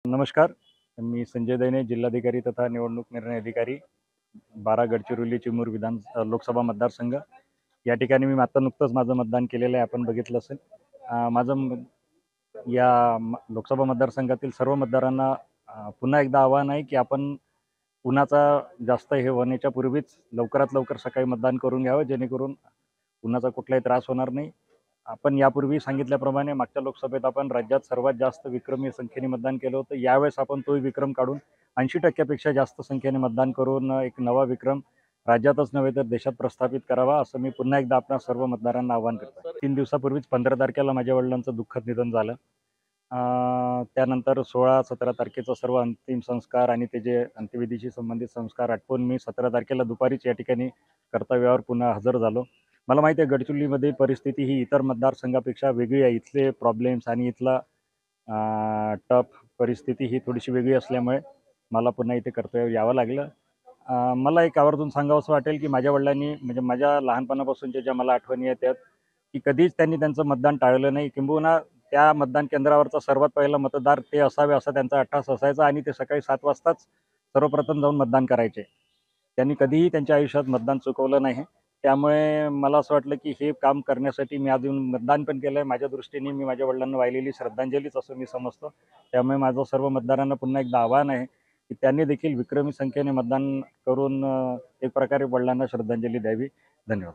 नमस्कार. मी संजय दैने, जिल्हाधिकारी तथा निवडणूक निर्णय अधिकारी, 12 गडचिरोली चिमूर लोकसभा मतदारसंघ. या ठिकाणी मी आता नुकतंच माझं मतदान केलेलं आहे, आपण बघितलं असेल. माझं या लोकसभा मतदारसंघातील सर्व मतदारांना पुन्हा एकदा आवाहन आहे, की आपण उन्हाचा जास्त हे होण्याच्या पूर्वीच लवकरात लवकर सकाळी मतदान करून घ्यावं, जेणेकरून उन्हाचा कुठलाही त्रास होणार नाही. आपण यापूर्वी सांगितल्याप्रमाणे मागच्या लोकसभेत आपण राज्यात सर्वात जास्त विक्रमी संख्येने मतदान केलं होतं. यावेळेस आपण तोही विक्रम काढून 80% पेक्षा जास्त संख्येने मतदान करून एक नवा विक्रम राज्यातच नव्हे तर देशात प्रस्थापित करावा, असं मी पुन्हा एकदा आपणा सर्व मतदारांना आवाहन करतो. 3 दिवसापूर्वीच 15 तारखेला माझ्या वडिलांचं दुःखद निधन झालं. त्यानंतर 16-17 तारखेचा सर्व अंतिम संस्कार आणि ते जे अंत्यविधीशी संबंधित संस्कार आटपून मी 17 तारखेला दुपारीच या ठिकाणी कर्तव्यावर पुन्हा हजर झालो. मला माहिती आहे गडचिरोलीमध्ये परिस्थिती ही इतर मतदारसंघापेक्षा वेगळी आहे. इथले प्रॉब्लेम्स आणि इथला टफ परिस्थिती ही थोडीशी वेगळी असल्यामुळे मला पुन्हा इथे कर्तव्यावर यावं लागलं. मला एक आवर्जून सांगावंसं वाटेल, की माझ्या वडिलांनी म्हणजे माझ्या लहानपणापासूनच्या ज्या मला आठवणी आहेत त्यात, की कधीच त्यांनी त्यांचं मतदान टाळलं नाही. किंबहुना त्या मतदान केंद्रावरचा सर्वात पहिला मतदार ते असावे असा त्यांचा अट्टास असायचा आणि ते सकाळी 7 वाजताच सर्वप्रथम जाऊन मतदान करायचे. त्यांनी कधीही त्यांच्या आयुष्यात मतदान चुकवलं नाही. त्यामुळे मला असं वाटलं, की हे काम करण्यासाठी मी आज येऊन मतदान पण केलं आहे. माझ्या दृष्टीने मी माझ्या वडिलांना वाहिलेली श्रद्धांजलीच असं मी समजतो. त्यामुळे माझं सर्व मतदारांना पुन्हा एकदा आवाहन आहे, की त्यांनी देखील विक्रमी संख्येने मतदान करून एक प्रकारे वडिलांना श्रद्धांजली द्यावी. धन्यवाद.